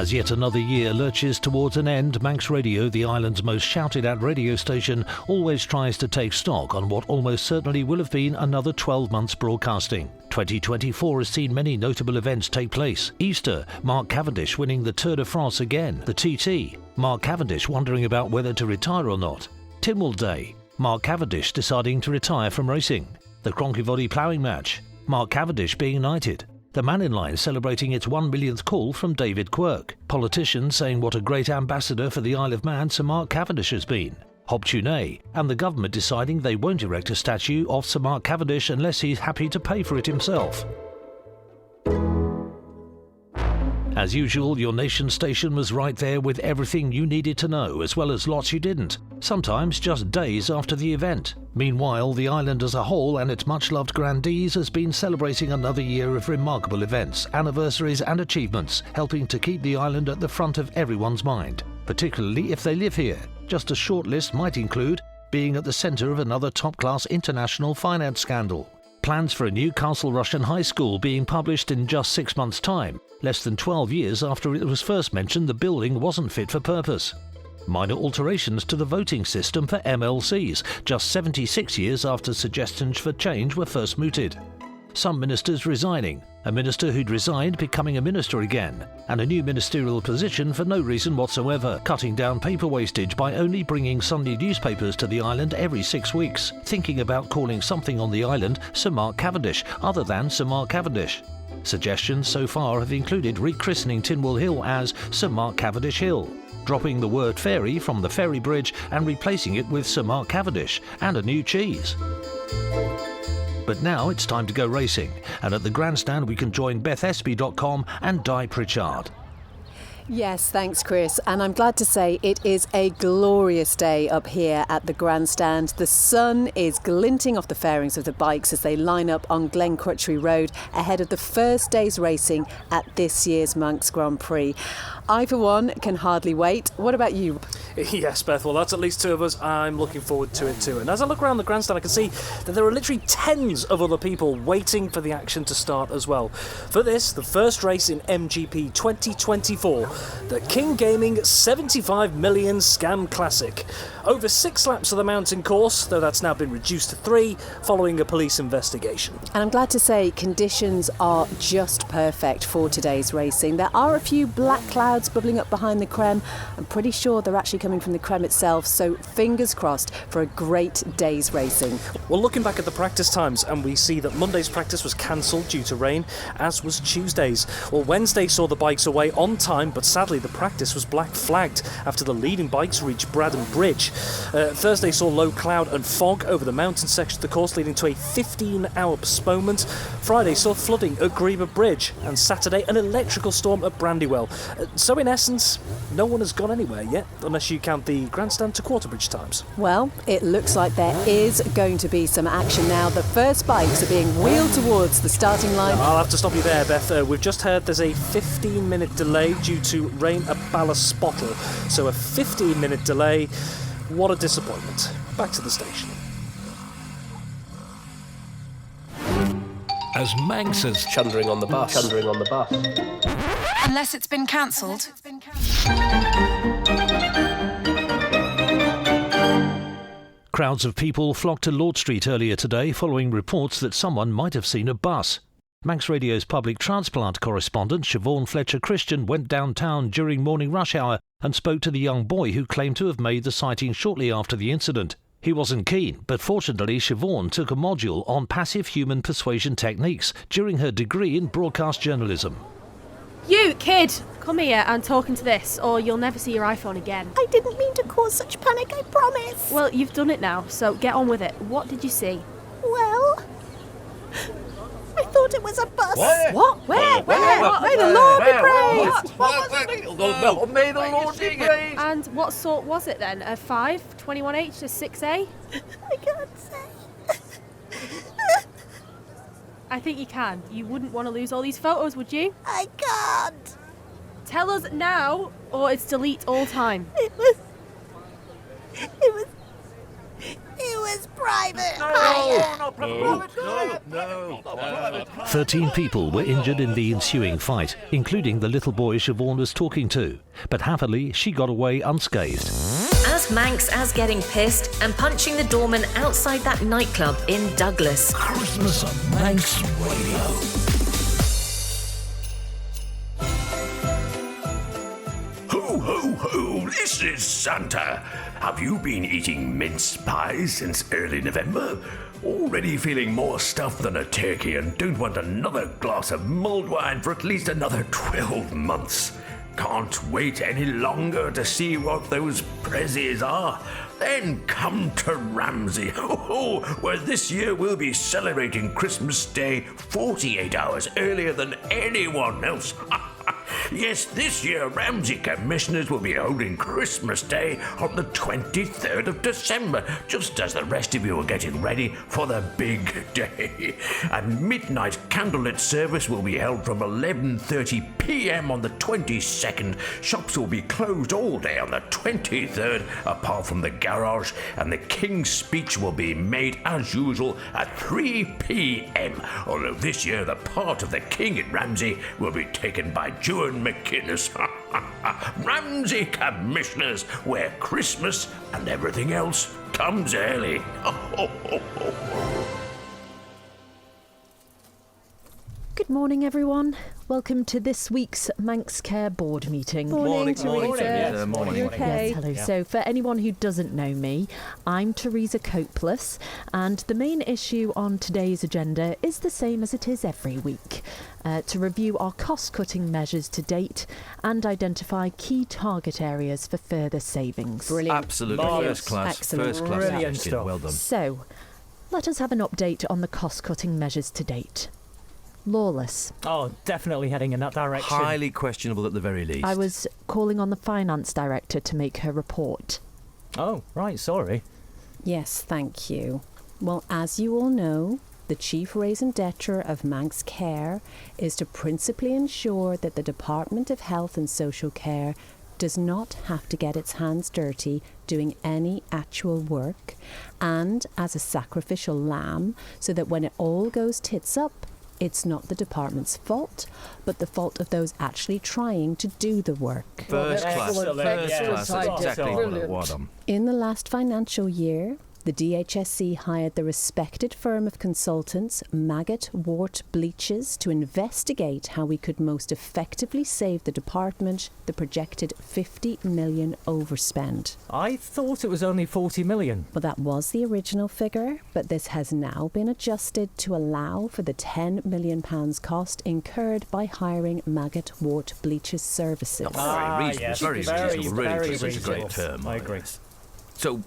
As yet another year lurches towards an end, Manx Radio, the island's most shouted-at radio station, always tries to take stock on what almost certainly will have been another 12 months broadcasting. 2024 has seen many notable events take place. Easter, Mark Cavendish winning the Tour de France again. The TT, Mark Cavendish wondering about whether to retire or not. Tynwald Day, Mark Cavendish deciding to retire from racing. The Cronkyvoddy ploughing match, Mark Cavendish being knighted. The Man in Line celebrating its 1 millionth call from David Quirk. Politicians saying what a great ambassador for the Isle of Man Sir Mark Cavendish has been. Hobtune, and the government deciding they won't erect a statue of Sir Mark Cavendish unless he's happy to pay for it himself. As usual, your nation station was right there with everything you needed to know, as well as lots you didn't, sometimes just days after the event. Meanwhile, the island as a whole and its much-loved grandees has been celebrating another year of remarkable events, anniversaries and achievements, helping to keep the island at the front of everyone's mind, particularly if they live here. Just a short list might include being at the centre of another top-class international finance scandal, plans for a new Castle Rushen High School being published in just 6 months' time, less than 12 years after it was first mentioned the building wasn't fit for purpose. Minor alterations to the voting system for MLCs, just 76 years after suggestions for change were first mooted. Some ministers resigning, a minister who'd resigned becoming a minister again, and a new ministerial position for no reason whatsoever, cutting down paper wastage by only bringing Sunday newspapers to the island every 6 weeks, thinking about calling something on the island Sir Mark Cavendish other than Sir Mark Cavendish. Suggestions so far have included rechristening Tynwald Hill as Sir Mark Cavendish Hill, dropping the word ferry from the ferry bridge and replacing it with Sir Mark Cavendish, and a new cheese. But now it's time to go racing, and at the grandstand we can join BethEsby.com and Di Pritchard. Yes, thanks Chris, and I'm glad to say it is a glorious day up here at the grandstand. The sun is glinting off the fairings of the bikes as they line up on Glencrutchery Road ahead of the first day's racing at this year's Manx Grand Prix. I, for one, can hardly wait. What about you? Yes, Beth, well, that's at least two of us. I'm looking forward to it too. And as I look around the grandstand, I can see that there are literally tens of other people waiting for the action to start as well. For this, the first race in MGP 2024, the King Gaming 75 Million Scam Classic. Over 6 laps of the mountain course, though that's now been reduced to 3 following a police investigation. And I'm glad to say conditions are just perfect for today's racing. There are a few black clouds bubbling up behind the creme. I'm pretty sure they're actually coming from the creme itself, so fingers crossed for a great day's racing. Well, looking back at the practice times, and we see that Monday's practice was cancelled due to rain, as was Tuesday's. Well, Wednesday saw the bikes away on time, but sadly the practice was black flagged after the leading bikes reached Braddon Bridge. Thursday saw low cloud and fog over the mountain section of the course, leading to a 15-hour postponement. Friday saw flooding at Greba Bridge, and Saturday an electrical storm at Brandywell. So in essence, no one has gone anywhere yet, unless you count the grandstand to Quarterbridge times. Well, it looks like there is going to be some action now. The first bikes are being wheeled towards the starting line. I'll have to stop you there, Beth. We've just heard there's a 15-minute delay due to rain at Ballastspottle. So a 15-minute delay. What a disappointment. Back to the station. As Manx as Chundering on the bus. Unless it's been cancelled. crowds of people flocked to Lord Street earlier today following reports that someone might have seen a bus. Manx Radio's public transplant correspondent Siobhan Fletcher-Christian went downtown during morning rush hour and spoke to the young boy who claimed to have made the sighting shortly after the incident. He wasn't keen, but fortunately Siobhan took a module on passive human persuasion techniques during her degree in broadcast journalism. You, kid, come here and talk into this, or you'll never see your iPhone again. I didn't mean to cause such panic, I promise. Well, you've done it now, so get on with it. What did you see? Well, I thought it was a bus. What? Where? May the Lord be praised. May the Lord be praised. And what sort was it then? A 5, 21H, a 6A? I can't say. I think you can. You wouldn't want to lose all these photos, would you? I can't. Tell us now, or it's delete all time. It was private. No. 13 people were injured in the ensuing fight, including the little boy Siobhan was talking to. But happily, she got away unscathed. As Manx as getting pissed and punching the doorman outside that nightclub in Douglas. Christmas on Manx Radio. Ho, ho, ho! This is Santa. Have you been eating mince pies since early November? Already feeling more stuffed than a turkey and don't want another glass of mulled wine for at least another 12 months? Can't wait any longer to see what those prezzies are? Then come to Ramsey, where this year we'll be celebrating Christmas Day 48 hours earlier than anyone else. Yes, this year Ramsey Commissioners will be holding Christmas Day on the 23rd of December, just as the rest of you are getting ready for the big day. And midnight candlelit service will be held from 11:30 p.m. on the 22nd. Shops will be closed all day on the 23rd, apart from the garage, and the King's speech will be made as usual at 3 p.m. Although this year the part of the King at Ramsey will be taken by Ewan McInnes. Ramsey Commissioners, where Christmas and everything else comes early. Good morning, everyone. Welcome to this week's Manx Care Board meeting. Morning. Teresa. Morning. You okay? Yes, hello. Yeah. So, for anyone who doesn't know me, I'm Teresa Copeless, and the main issue on today's agenda is the same as it is every week. To review our cost-cutting measures to date and identify key target areas for further savings. Brilliant. Absolutely. Marvellous. First class. Excellent. First class. Brilliant stuff. Well done. So, let us have an update on the cost-cutting measures to date. Lawless. Oh, definitely heading in that direction. Highly questionable at the very least. I was calling on the finance director to make her report. Oh, right, sorry. Yes, thank you. Well, as you all know, the chief raison d'etre of Manx Care is to principally ensure that the Department of Health and Social Care does not have to get its hands dirty doing any actual work, and as a sacrificial lamb, so that when it all goes tits up, it's not the department's fault, but the fault of those actually trying to do the work. First class. Excellent. First class. That's exactly Brilliant. what I'm. In the last financial year, the DHSC hired the respected firm of consultants Maggot Wart Bleachers to investigate how we could most effectively save the department the projected 50 million overspend. I thought it was only 40 million. Well, that was the original figure, but this has now been adjusted to allow for the £10 million cost incurred by hiring Maggot Wart Bleachers services. Very reasonable. yes, Very reasonable. Really, very it's a great reasonable. firm. I agree. So,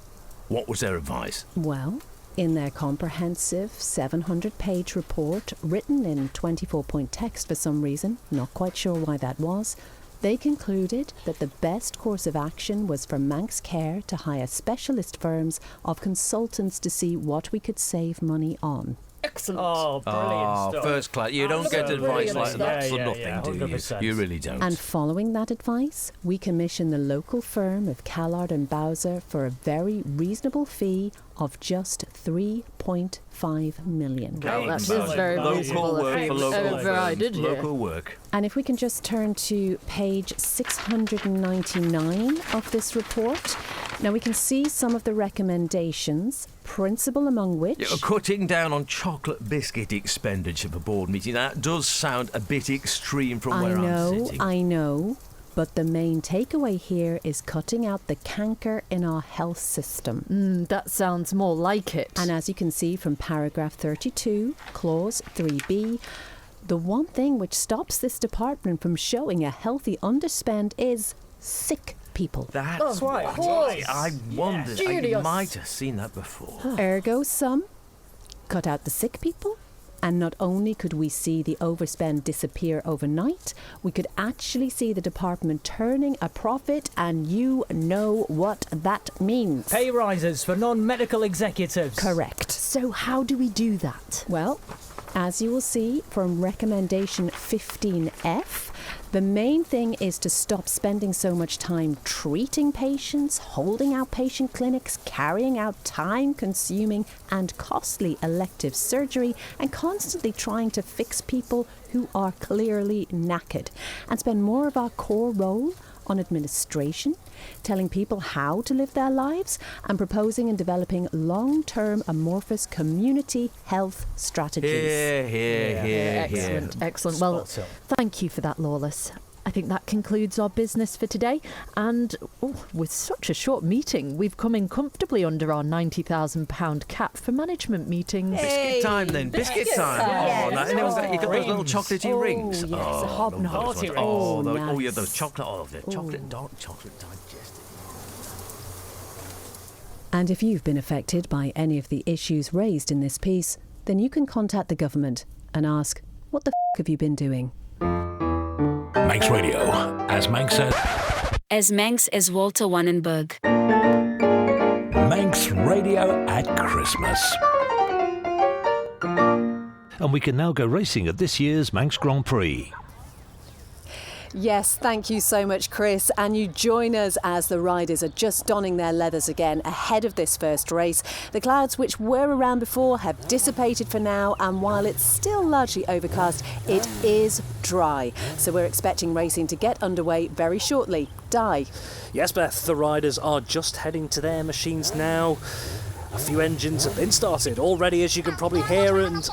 what was their advice? Well, in their comprehensive 700-page report, written in 24-point text for some reason, not quite sure why that was, they concluded that the best course of action was for Manx Care to hire specialist firms of consultants to see what we could save money on. Excellent. Oh, brilliant stuff. First class. You don't get advice like that for nothing, do you? 100%. You really don't. And following that advice, we commissioned the local firm of Callard and Bowser for a very reasonable fee of just 3.5 million. That is very local reasonable. work for local provided firms. here. Local work. And if we can just turn to page 699 of this report. Now we can see some of the recommendations, principal among which... Yeah, cutting down on chocolate biscuit expenditure for board meeting. That does sound a bit extreme from where I'm sitting. I know. But the main takeaway here is cutting out the canker in our health system. That sounds more like it. And as you can see from paragraph 32, clause 3b, the one thing which stops this department from showing a healthy underspend is sick people. That's right. I wondered. I Genius. might have seen that before. Ergo sum, cut out the sick people. And not only could we see the overspend disappear overnight, we could actually see the department turning a profit, and you know what that means. Pay rises for non-medical executives. Correct. So how do we do that? Well, as you will see from recommendation 15F, The main thing is to stop spending so much time treating patients, holding outpatient clinics, carrying out time-consuming and costly elective surgery, and constantly trying to fix people who are clearly knackered, and spend more of our core role on administration, telling people how to live their lives, and proposing and developing long-term amorphous community health strategies. Excellent, excellent. Well, thank you for that, Lawless. I think that concludes our business for today. And with such a short meeting, we've come in comfortably under our £90,000 cap for management meetings. Biscuit time then, biscuit time. Yes. You got those little chocolatey rings. Yes, a hobnob. Nice. Yeah, those chocolate. The chocolate dark chocolate digested. And if you've been affected by any of the issues raised in this piece, then you can contact the government and ask, what the have you been doing? Manx Radio, as Manx said. As Manx as Walter Wannenberg. Manx Radio at Christmas. And we can now go racing at this year's Manx Grand Prix. Yes, thank you so much, Chris. And you join us as the riders are just donning their leathers again ahead of this first race. The clouds which were around before have dissipated for now, and while it's still largely overcast, it is dry. So we're expecting racing to get underway very shortly. Di. Yes, Beth, the riders are just heading to their machines now. A few engines have been started already, as you can probably hear, and...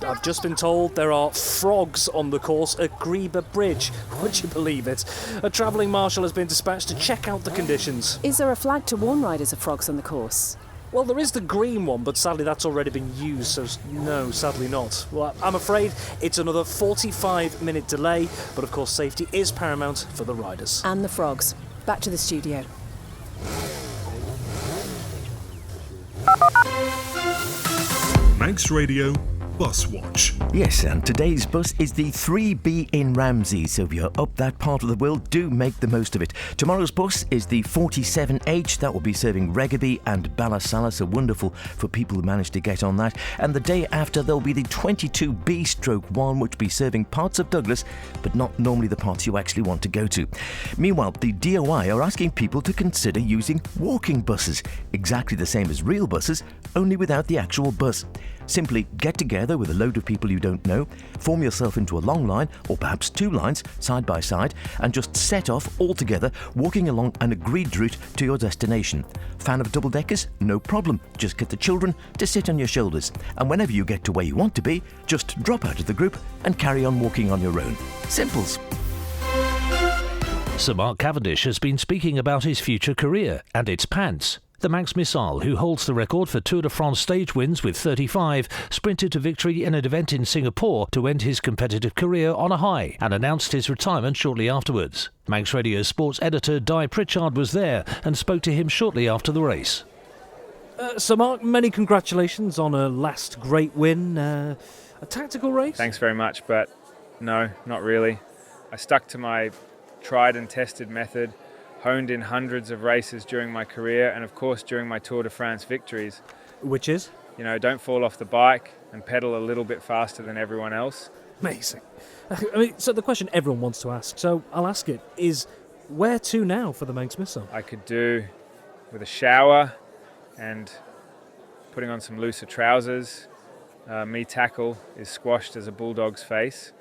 I've just been told there are frogs on the course at Greba Bridge. Would you believe it? A travelling marshal has been dispatched to check out the conditions. Is there a flag to warn riders of frogs on the course? Well, there is the green one, but sadly that's already been used, so no, sadly not. Well, I'm afraid it's another 45-minute delay, but of course safety is paramount for the riders. And the frogs. Back to the studio. Manx Radio Bus Watch. Yes, and today's bus is the 3B in Ramsey, so if you're up that part of the world, do make the most of it. Tomorrow's bus is the 47H, that will be serving Regaby and Ballasalla, so wonderful for people who manage to get on that. And the day after, there'll be the 22B/1, which will be serving parts of Douglas, but not normally the parts you actually want to go to. Meanwhile, the DOI are asking people to consider using walking buses, exactly the same as real buses, only without the actual bus. Simply get together with a load of people you don't know, form yourself into a long line, or perhaps two lines, side by side, and just set off all together, walking along an agreed route to your destination. Fan of double-deckers? No problem. Just get the children to sit on your shoulders. And whenever you get to where you want to be, just drop out of the group and carry on walking on your own. Simples. Sir Mark Cavendish has been speaking about his future career and its pants. The Manx Missile, who holds the record for Tour de France stage wins with 35, sprinted to victory in an event in Singapore to end his competitive career on a high and announced his retirement shortly afterwards. Manx Radio sports editor Di Pritchard was there and spoke to him shortly after the race. So Mark, many congratulations on a last great win. A tactical race? Thanks very much, but no, not really. I stuck to my tried and tested method, honed in hundreds of races during my career and of course during my Tour de France victories. Which is? You know, don't fall off the bike and pedal a little bit faster than everyone else. Amazing. I mean, so the question everyone wants to ask, so I'll ask it, is where to now for the Manx Missile? I could do with a shower and putting on some looser trousers. Me tackle is squashed as a bulldog's face.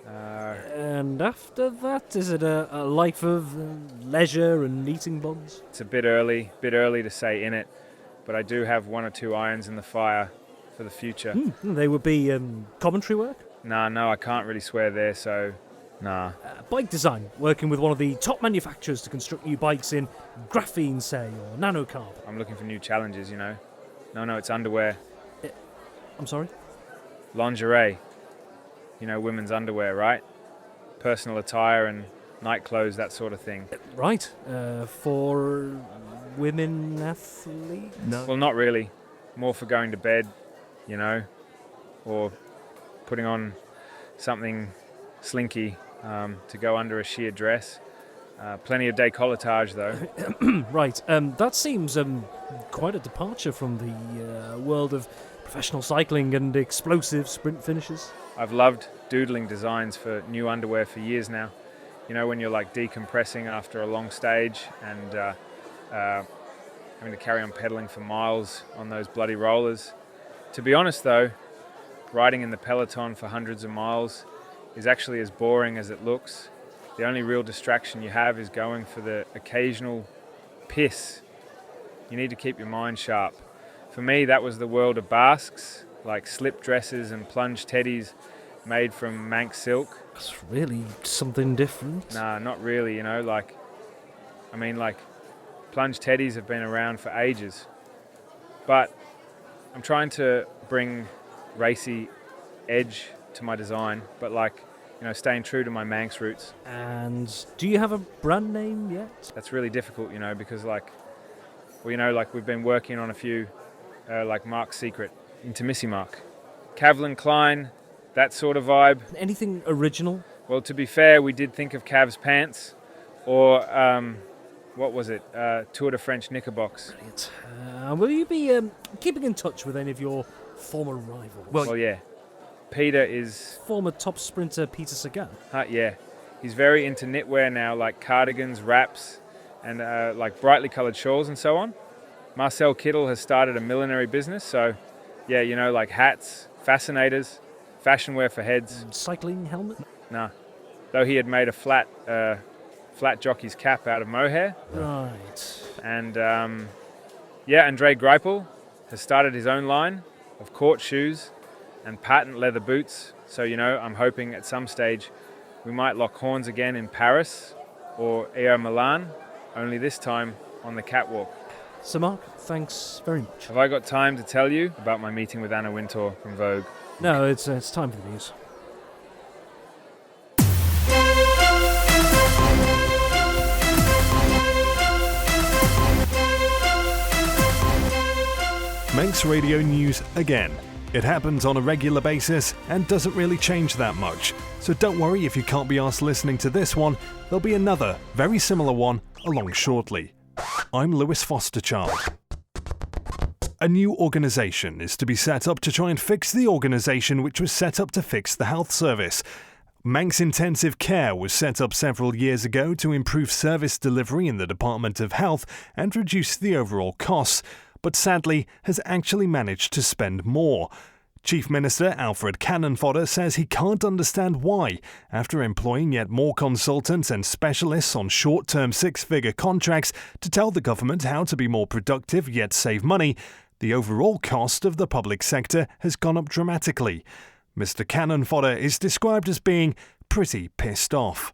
And after that, is it a life of leisure and eating buns? It's a bit early to say in it, but I do have one or two irons in the fire for the future. They would be commentary work? No, I can't really swear there, so nah. Bike design, working with one of the top manufacturers to construct new bikes in graphene, say, or nanocarb. I'm looking for new challenges, you know. No, it's underwear. I'm sorry? Lingerie. You know, women's underwear, right? Personal attire and night clothes, that sort of thing. Right. For women athletes? No. Well, not really. More for going to bed, you know, or putting on something slinky to go under a sheer dress. Plenty of décolletage, though. Right. That seems quite a departure from the world of professional cycling and explosive sprint finishes? I've loved doodling designs for new underwear for years now. You know, when you're like decompressing after a long stage and having to carry on pedaling for miles on those bloody rollers. To be honest though, riding in the peloton for hundreds of miles is actually as boring as it looks. The only real distraction you have is going for the occasional piss. You need to keep your mind sharp. For me, that was the world of basques, like slip dresses and plunge teddies made from Manx silk. That's really something different. Nah, not really, you know, plunge teddies have been around for ages. But I'm trying to bring racy edge to my design, but staying true to my Manx roots. And do you have a brand name yet? That's really difficult, you know, because we've been working on a few, like Mark's Secret, Intimissi Calvin Klein, that sort of vibe. Anything original? Well, to be fair, we did think of Cav's pants, or what was it? Tour de French Knickerbox. Brilliant. Will you be keeping in touch with any of your former rivals? Well, yeah. Peter is... Former top sprinter Peter Sagan? Yeah. He's very into knitwear now, like cardigans, wraps, and like brightly coloured shawls and so on. Marcel Kittel has started a millinery business, so yeah, you know, like hats, fascinators, fashion wear for heads. Cycling helmet? Nah. Though he had made a flat jockey's cap out of mohair. Right. And Andre Greipel has started his own line of court shoes and patent leather boots. So, you know, I'm hoping at some stage we might lock horns again in Paris or Air Milan, only this time on the catwalk. So Mark, thanks very much. Have I got time to tell you about my meeting with Anna Wintour from Vogue? No, it's time for the news. Manx Radio News again. It happens on a regular basis and doesn't really change that much. So don't worry if you can't be asked listening to this one, there'll be another, very similar one, along shortly. I'm Lewis Fosterchild. A new organisation is to be set up to try and fix the organisation which was set up to fix the health service. Manx Intensive Care was set up several years ago to improve service delivery in the Department of Health and reduce the overall costs, but sadly has actually managed to spend more. Chief Minister Alfred Cannonfodder says he can't understand why, after employing yet more consultants and specialists on short-term six-figure contracts to tell the government how to be more productive yet save money, the overall cost of the public sector has gone up dramatically. Mr. Cannonfodder is described as being pretty pissed off.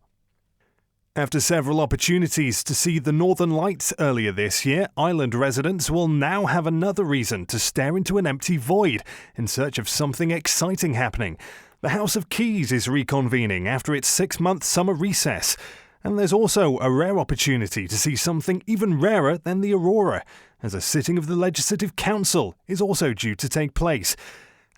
After several opportunities to see the Northern Lights earlier this year, island residents will now have another reason to stare into an empty void in search of something exciting happening. The House of Keys is reconvening after its 6-month summer recess. And there's also a rare opportunity to see something even rarer than the aurora, as a sitting of the Legislative Council is also due to take place.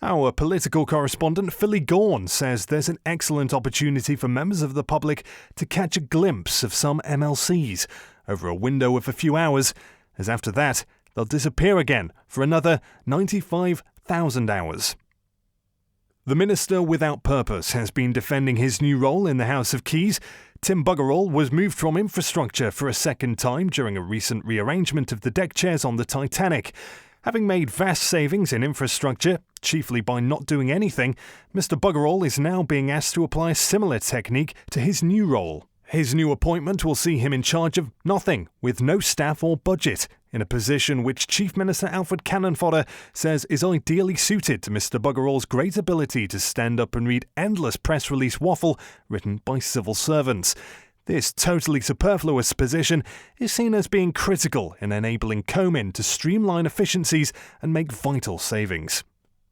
Our political correspondent Philly Gaughan says there's an excellent opportunity for members of the public to catch a glimpse of some MLCs over a window of a few hours, as after that they'll disappear again for another 95,000 hours. The Minister Without Purpose has been defending his new role in the House of Keys. Tim Buggerall was moved from infrastructure for a second time during a recent rearrangement of the deck chairs on the Titanic. Having made vast savings in infrastructure, chiefly by not doing anything, Mr. Buggerall is now being asked to apply a similar technique to his new role. His new appointment will see him in charge of nothing, with no staff or budget, in a position which Chief Minister Alfred Cannonfodder says is ideally suited to Mr. Buggerall's great ability to stand up and read endless press release waffle written by civil servants. This totally superfluous position is seen as being critical in enabling Comin to streamline efficiencies and make vital savings.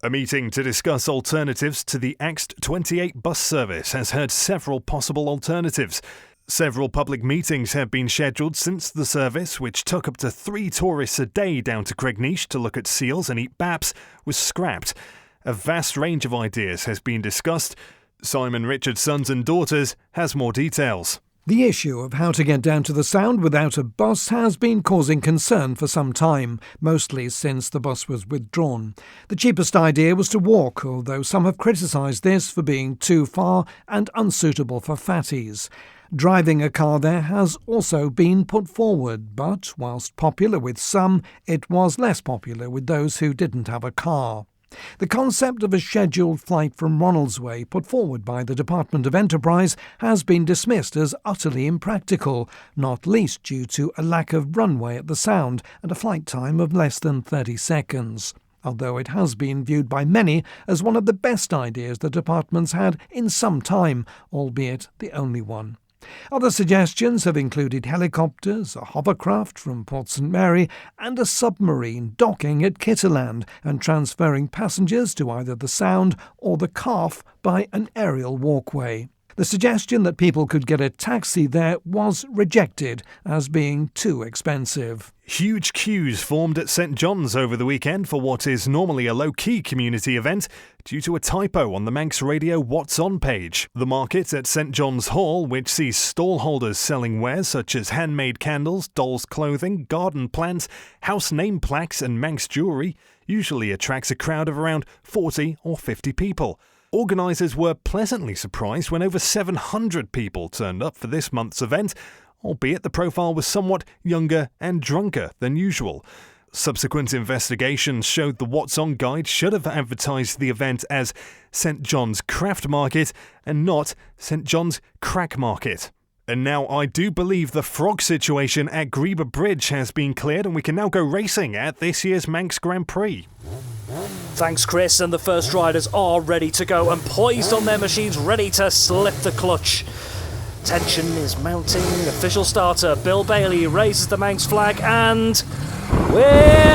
A meeting to discuss alternatives to the Axt 28 bus service has heard several possible alternatives. Several public meetings have been scheduled since the service, which took up to 3 tourists a day down to Cregneash to look at seals and eat baps, was scrapped. A vast range of ideas has been discussed. Simon Richard's Sons and Daughters has more details. The issue of how to get down to the Sound without a bus has been causing concern for some time, mostly since the bus was withdrawn. The cheapest idea was to walk, although some have criticised this for being too far and unsuitable for fatties. Driving a car there has also been put forward, but whilst popular with some, it was less popular with those who didn't have a car. The concept of a scheduled flight from Ronaldsway put forward by the Department of Enterprise has been dismissed as utterly impractical, not least due to a lack of runway at the Sound and a flight time of less than 30 seconds. Although it has been viewed by many as one of the best ideas the department's had in some time, albeit the only one. Other suggestions have included helicopters, a hovercraft from Port St Mary and a submarine docking at Kitterland and transferring passengers to either the Sound or the Calf by an aerial walkway. The suggestion that people could get a taxi there was rejected as being too expensive. Huge queues formed at St John's over the weekend for what is normally a low-key community event due to a typo on the Manx Radio What's On page. The market at St John's Hall, which sees stallholders selling wares such as handmade candles, dolls' clothing, garden plants, house name plaques and Manx jewellery, usually attracts a crowd of around 40 or 50 people. Organisers were pleasantly surprised when over 700 people turned up for this month's event, albeit the profile was somewhat younger and drunker than usual. Subsequent investigations showed the What's On guide should have advertised the event as St John's Craft Market and not St John's Crack Market. And now I do believe the frog situation at Greba Bridge has been cleared and we can now go racing at this year's Manx Grand Prix. Thanks, Chris, and the first riders are ready to go and poised on their machines, ready to slip the clutch. Tension is mounting. Official starter Bill Bailey raises the Manx flag and we're...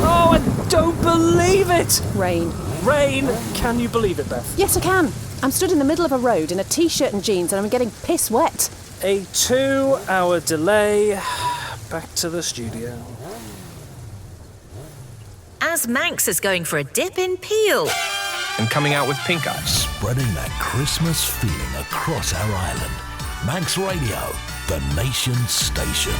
Oh, I don't believe it! Rain. Rain! Can you believe it, Beth? Yes, I can. I'm stood in the middle of a road in a t-shirt and jeans and I'm getting piss wet. A 2-hour delay. Back to the studio. As Manx is going for a dip in Peel. And coming out with pink eye. Spreading that Christmas feeling across our island. Manx Radio, the nation station.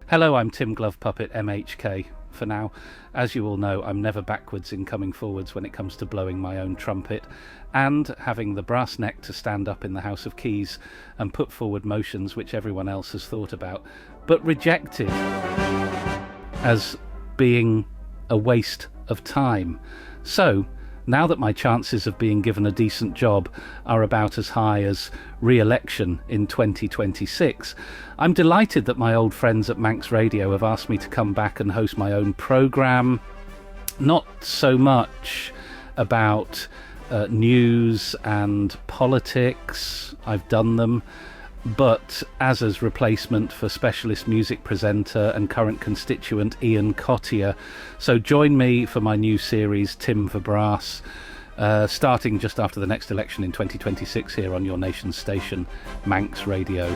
Hello, I'm Tim Glovepuppet, MHK. For now, as you all know, I'm never backwards in coming forwards when it comes to blowing my own trumpet, and having the brass neck to stand up in the House of Keys and put forward motions which everyone else has thought about, but rejected as being a waste of time. So, now that my chances of being given a decent job are about as high as re-election in 2026, I'm delighted that my old friends at Manx Radio have asked me to come back and host my own programme. Not so much about news and politics, I've done them, but as a replacement for specialist music presenter and current constituent Ian Cottier. So join me for my new series Tim for Brass, starting just after the next election in 2026 here on your nation's station, Manx Radio.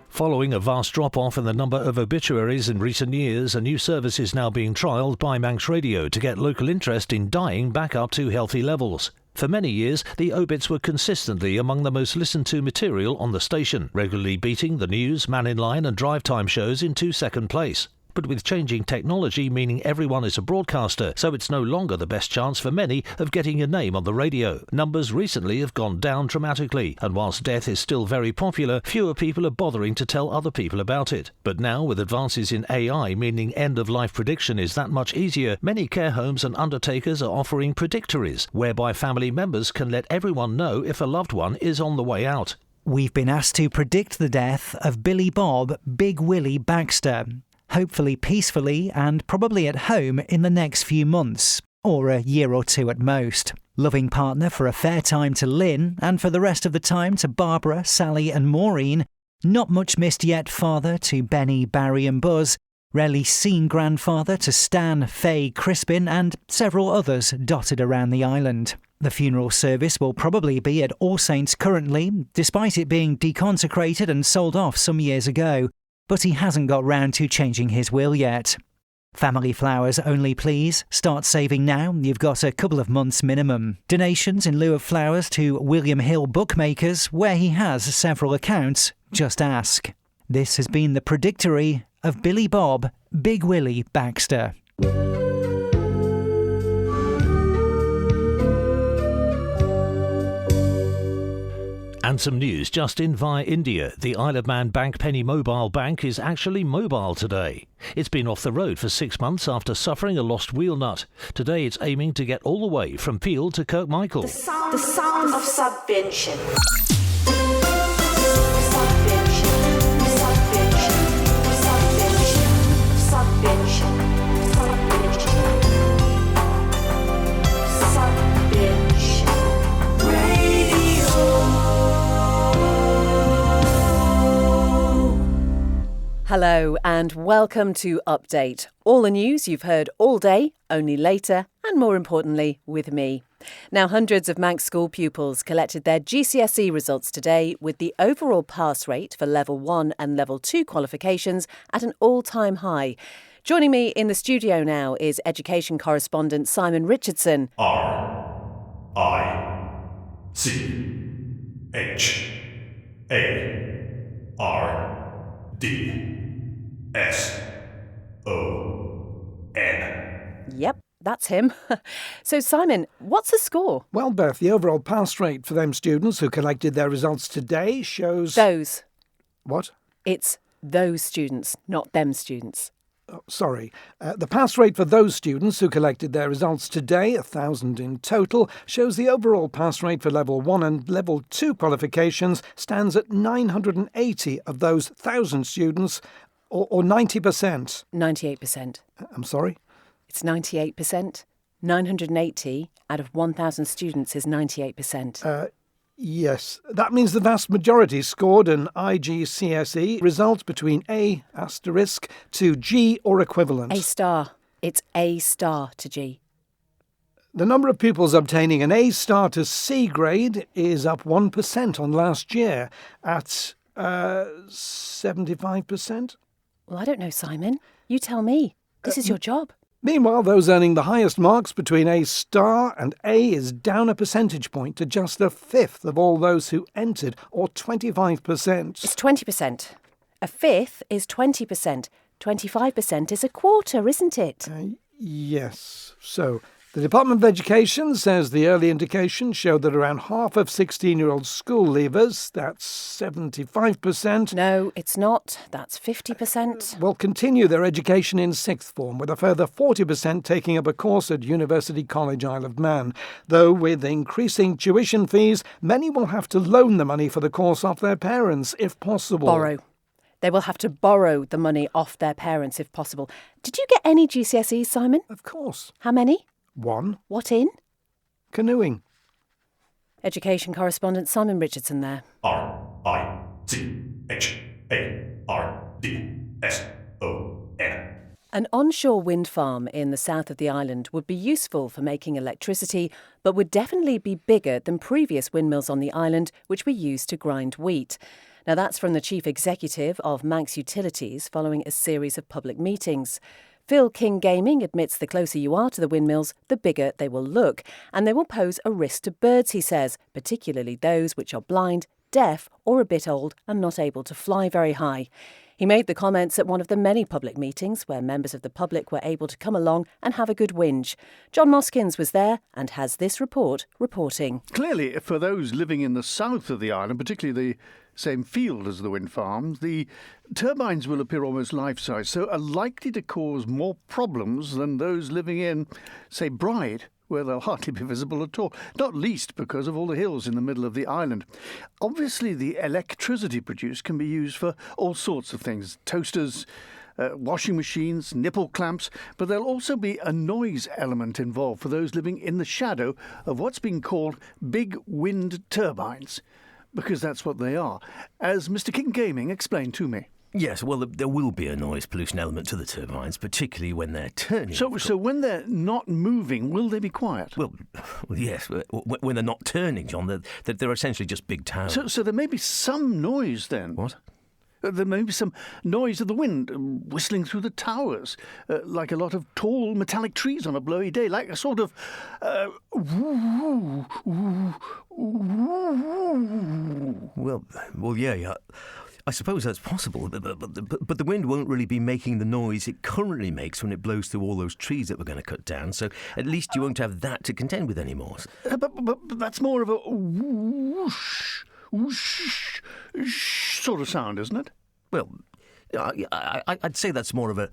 Following a vast drop-off in the number of obituaries in recent years, a new service is now being trialled by Manx Radio to get local interest in dying back up to healthy levels. For many years, the obits were consistently among the most listened to material on the station, regularly beating the news, Man in Line and Drive Time shows into second place. But with changing technology meaning everyone is a broadcaster, so it's no longer the best chance for many of getting a name on the radio. Numbers recently have gone down dramatically, and whilst death is still very popular, fewer people are bothering to tell other people about it. But now, with advances in AI meaning end-of-life prediction is that much easier, many care homes and undertakers are offering predictories, whereby family members can let everyone know if a loved one is on the way out. We've been asked to predict the death of Billy Bob Big Willie Baxter. Hopefully peacefully and probably at home in the next few months, or a year or two at most. Loving partner for a fair time to Lynn, and for the rest of the time to Barbara, Sally and Maureen. Not much missed yet father to Benny, Barry and Buzz. Rarely seen grandfather to Stan, Faye, Crispin and several others dotted around the island. The funeral service will probably be at All Saints currently, despite it being deconsecrated and sold off some years ago. But he hasn't got round to changing his will yet. Family flowers only, please. Start saving now. You've got a couple of months minimum. Donations in lieu of flowers to William Hill Bookmakers, where he has several accounts. Just ask. This has been the predictory of Billy Bob, Big Willie Baxter. And some news just in via India. The Isle of Man Bank Penny Mobile Bank is actually mobile today. It's been off the road for 6 months after suffering a lost wheel nut. Today it's aiming to get all the way from Peel to Kirkmichael. The sound of subvention. Hello and welcome to Update. All the news you've heard all day, only later, and more importantly, with me. Now, hundreds of Manx school pupils collected their GCSE results today with the overall pass rate for Level 1 and Level 2 qualifications at an all-time high. Joining me in the studio now is education correspondent Simon Richardson. RICHARDSON. Yep, that's him. So, Simon, what's the score? Well, Beth, the overall pass rate for them students who collected their results today shows... Those. What? It's those students, not them students. Oh, sorry. The pass rate for those students who collected their results today, 1,000 in total, shows the overall pass rate for Level 1 and Level 2 qualifications stands at 980 of those 1,000 students, or 90%. 98%. I'm sorry? It's 98%. 980 out of 1,000 students is 98%. Yes. That means the vast majority scored an IGCSE result between A** to G or equivalent. A*. It's A* to G. The number of pupils obtaining an A* to C grade is up 1% on last year at 75%. Well, I don't know, Simon. You tell me. This is your job. Meanwhile, those earning the highest marks between A* and A is down a percentage point to just a fifth of all those who entered, or 25%. It's 20%. A fifth is 20%. 25% is a quarter, isn't it? Yes. So, the Department of Education says the early indications show that around half of 16-year-old school leavers, that's 75%... No, it's not. That's 50%. ...will continue their education in sixth form, with a further 40% taking up a course at University College Isle of Man. Though with increasing tuition fees, many will have to loan the money for the course off their parents, if possible. Borrow. They will have to borrow the money off their parents, if possible. Did you get any GCSEs, Simon? Of course. How many? 1. What in? Canoeing. Education correspondent Simon Richardson there. RICHARDSON. An onshore wind farm in the south of the island would be useful for making electricity, but would definitely be bigger than previous windmills on the island, which were used to grind wheat. Now that's from the chief executive of Manx Utilities following a series of public meetings. Phil King Gaming admits the closer you are to the windmills, the bigger they will look, and they will pose a risk to birds, he says, particularly those which are blind, deaf or a bit old and not able to fly very high. He made the comments at one of the many public meetings where members of the public were able to come along and have a good whinge. John Moskins was there and has this reporting. Clearly, for those living in the south of the island, particularly the same field as the wind farms, the turbines will appear almost life-size, so are likely to cause more problems than those living in, say, Bride, where they'll hardly be visible at all, not least because of all the hills in the middle of the island. Obviously, the electricity produced can be used for all sorts of things, toasters, washing machines, nipple clamps, but there'll also be a noise element involved for those living in the shadow of what's being called big wind turbines, because that's what they are, as Mr. King Gaming explained to me. Yes, well, there will be a noise pollution element to the turbines, particularly when they're turning. So when they're not moving, will they be quiet? Well, yes. When they're not turning, John, they're essentially just big towers. So there may be some noise then? What? There may be some noise of the wind whistling through the towers, like a lot of tall metallic trees on a blowy day, like a sort of Well, yeah. I suppose that's possible, but the wind won't really be making the noise it currently makes when it blows through all those trees that we're going to cut down, so at least you won't have that to contend with anymore. But that's more of a whoosh, whoosh, sort of sound, isn't it? Well, I'd say that's more of a...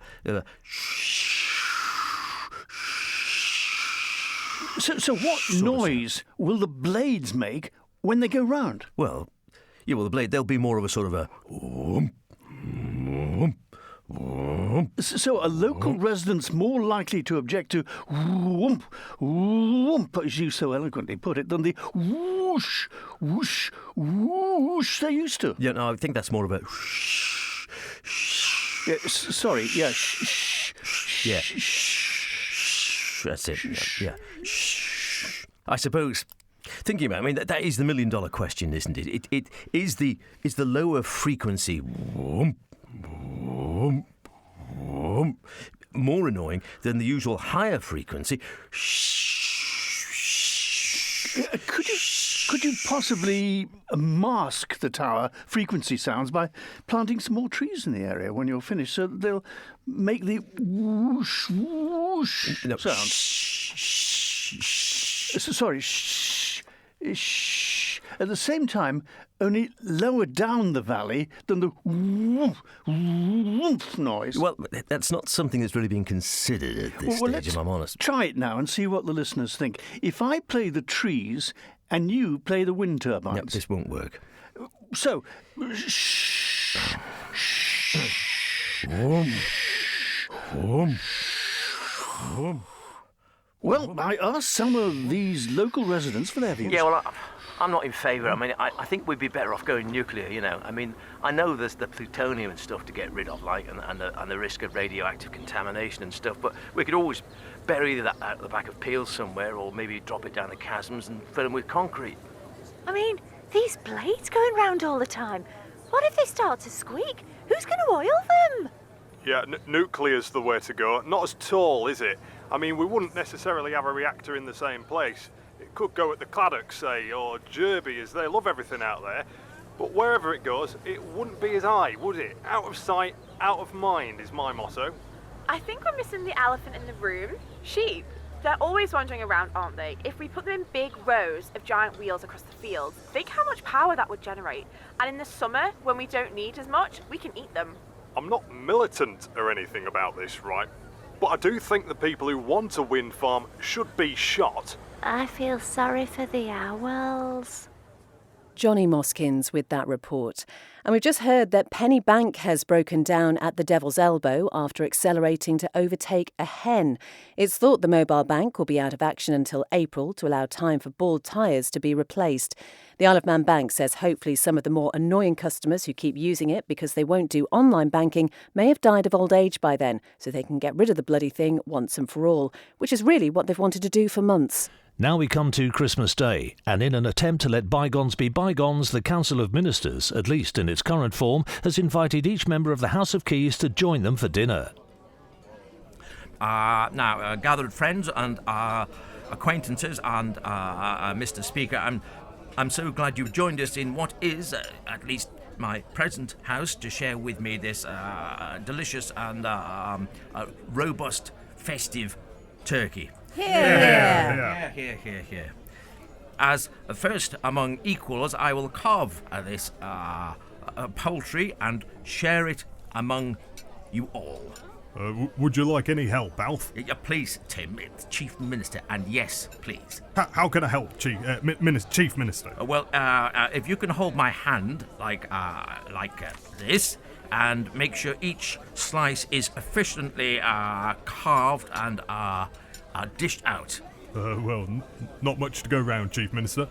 So what noise will the blades make when they go round? Well, the blade, they'll be more of a sort of a... So are local residents more likely to object to whoomp, whoomp, as you so eloquently put it, than the whoosh, whoosh, whoosh they used to? Yeah, no, I think that's more of a... Yeah, sorry, yeah, yeah. That's it. Yeah. I suppose... Thinking about it, I mean, that is the million-dollar question, isn't it? It is the lower frequency more annoying than the usual higher frequency. Could you possibly mask the tower frequency sounds by planting some more trees in the area when you're finished, so that they'll make the whoosh whoosh sound? Sorry, shh. At the same time, only lower down the valley than the whoomp, whoomp noise. Well, that's not something that's really been considered at this stage, if I'm honest. Try it now and see what the listeners think. If I play the trees and you play the wind turbines... No, this won't work. So, shh. Well, I asked some of these local residents for their views. Yeah, well, I'm not in favour. I mean, I think we'd be better off going nuclear, you know. I mean, I know there's the plutonium and stuff to get rid of, like, and the risk of radioactive contamination and stuff, but we could always bury that out the back of peels somewhere, or maybe drop it down the chasms and fill them with concrete. I mean, these blades going round all the time. What if they start to squeak? Who's going to oil them? Yeah, nuclear's the way to go. Not as tall, is it? I mean, we wouldn't necessarily have a reactor in the same place. It could go at the Claddock, say, or Derby, as they love everything out there. But wherever it goes, it wouldn't be as high, would it? Out of sight, out of mind is my motto. I think we're missing the elephant in the room. Sheep. They're always wandering around, aren't they? If we put them in big rows of giant wheels across the fields, think how much power that would generate. And in the summer, when we don't need as much, we can eat them. I'm not militant or anything about this, right? But I do think the people who want a wind farm should be shot. I feel sorry for the owls. Johnny Moskins with that report. And we've just heard that Penny Bank has broken down at the Devil's Elbow after accelerating to overtake a hen. It's thought the mobile bank will be out of action until April to allow time for bald tyres to be replaced. The Isle of Man Bank says hopefully some of the more annoying customers who keep using it because they won't do online banking may have died of old age by then, so they can get rid of the bloody thing once and for all, which is really what they've wanted to do for months. Now we come to Christmas Day, and in an attempt to let bygones be bygones, the Council of Ministers, at least in its current form, has invited each member of the House of Keys to join them for dinner. Now, gathered friends and acquaintances and Mr. Speaker, I'm so glad you've joined us in what is, at least my present house, to share with me this delicious and robust festive turkey. Here. As first among equals, I will carve this poultry and share it among you all. Would you like any help, Alf? Please, Tim, it's Chief Minister, and yes, please. How can I help, Chief Minister? Well, if you can hold my hand like this, and make sure each slice is efficiently carved and dished out. Well, not much to go round, Chief Minister.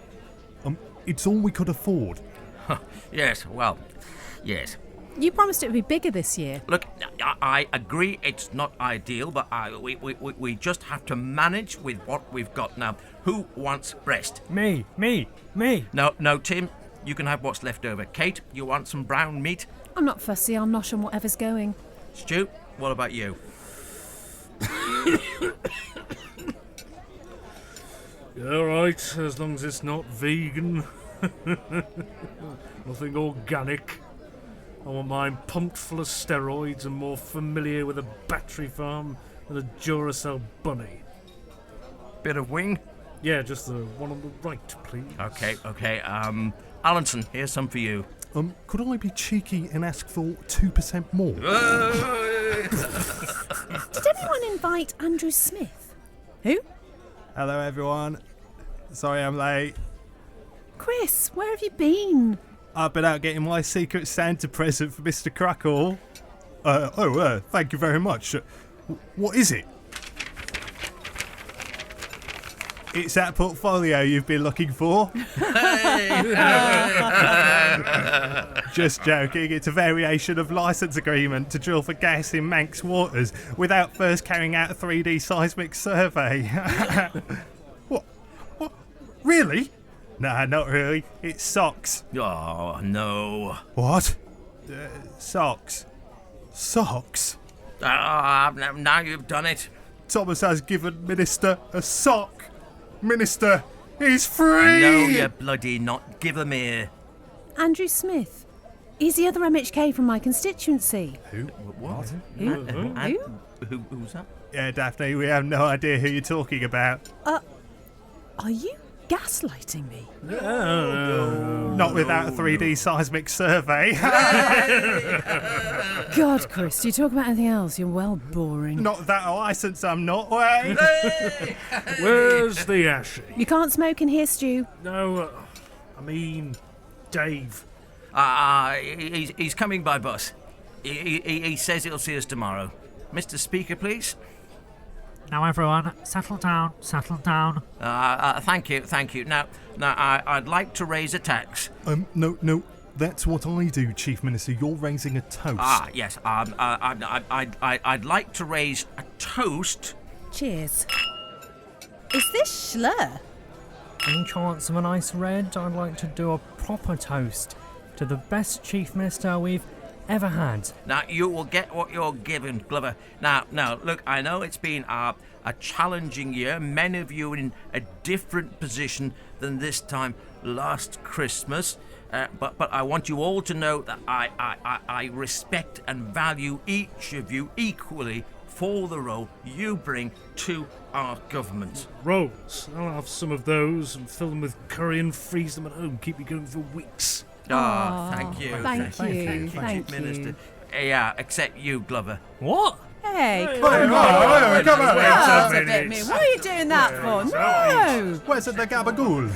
It's all we could afford. Yes. You promised it would be bigger this year. Look, I agree it's not ideal, but we just have to manage with what we've got now. Who wants breast? Me. No, Tim, You can have what's left over. Kate, you want some brown meat? I'm not fussy, I'll nosh on whatever's going. Stu, what about you? Yeah, right, as long as it's not vegan. Nothing organic. I want mine pumped full of steroids and more familiar with a battery farm than a Duracell bunny. Bit of wing? Yeah, just the one on the right, please. Okay. Alanson, here's some for you. Could I be cheeky and ask for 2% more? Did anyone invite Andrew Smith? Who? Hello, everyone. Sorry I'm late. Chris, where have you been? I've been out getting my Secret Santa present for Mr. Crackle. Thank you very much. What is it? It's that portfolio you've been looking for. Just joking. It's a variation of license agreement to drill for gas in Manx waters without first carrying out a 3D seismic survey. What? Really? Nah, not really. It's socks. Oh, no. What? Socks. Socks? Now you've done it. Thomas has given Minister a sock. Minister, he's free! No, you bloody not. Give him here. Andrew Smith. He's the other MHK from my constituency. Who? What? Who's that? Yeah, Daphne, we have no idea who you're talking about. Are you gaslighting me? Not without a 3D seismic survey. God, Chris, do you talk about anything else? You're well boring. Not that license, I'm not. Wait. Where's the ashy? You can't smoke in here, Stu. No, I mean Dave. He's coming by bus. He says he'll see us tomorrow. Mr. Speaker, please. Now, everyone, settle down. Thank you. Now, I'd like to raise a tax. No, that's what I do, Chief Minister. You're raising a toast. Yes. I'd like to raise a toast. Cheers. Is this Schlur? Any chance of a nice red? I'd like to do a proper toast to the best Chief Minister we've ever had. Now, you will get what you're given, Glover. Now, look, I know it's been a challenging year, many of you in a different position than this time last Christmas, but I want you all to know that I respect and value each of you equally for the role you bring to our government. Rolls. I'll have some of those and fill them with curry and freeze them at home. Keep you going for weeks. Thank you. Thank you. Minister. Yeah, except you, Glover. What? Hey, come on. Come on. What are you doing that for? No. Where's the gabagool?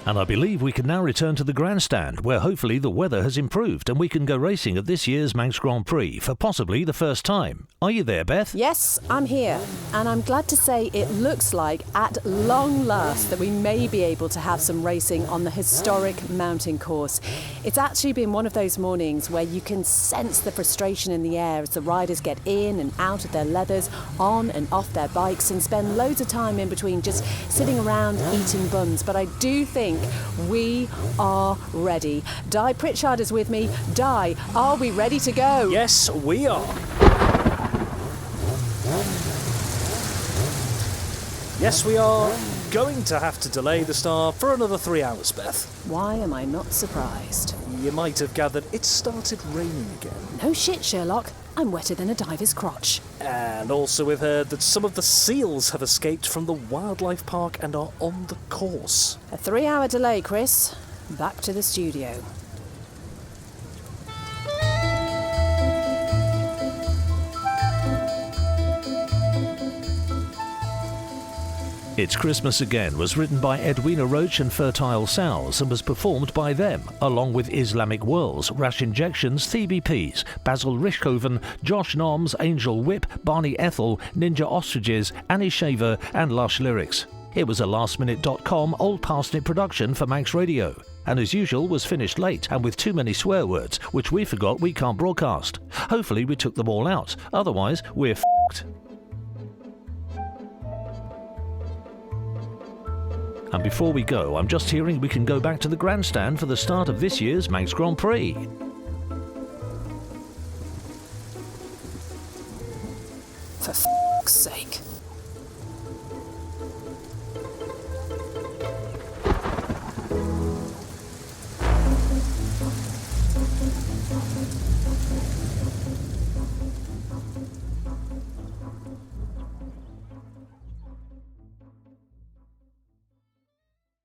And I believe we can now return to the grandstand, where hopefully the weather has improved and we can go racing at this year's Manx Grand Prix for possibly the first time. Are you there, Beth? Yes, I'm here. And I'm glad to say it looks like, at long last, that we may be able to have some racing on the historic mountain course. It's actually been one of those mornings where you can sense the frustration in the air as the riders get in and out of their leathers, on and off their bikes, and spend loads of time in between just sitting around eating buns. But I do think we are ready. Di Pritchard is with me. Di, are we ready to go? Yes, we are. Yes, we are going to have to delay the start for another 3 hours, Beth. Why am I not surprised? You might have gathered it started raining again. No shit, Sherlock. I'm wetter than a diver's crotch. And also we've heard that some of the seals have escaped from the wildlife park and are on the course. A 3-hour delay, Chris. Back to the studio. It's Christmas Again was written by Edwina Roach and Fertile Sows and was performed by them, along with Islamic Whirls, Rash Injections, Phoebe Pease, Basil Richthofen, Josh Noms, Angel Whip, Barney Ethel, Ninja Ostriches, Annie Shaver and Lush Lyrics. It was a lastminute.com Old Parsnip production for Manx Radio. and as usual was finished late and with too many swear words, which we forgot we can't broadcast. Hopefully we took them all out, otherwise we're f***ed. And before we go, I'm just hearing we can go back to the grandstand for the start of this year's Manx Grand Prix. For f***'s sake.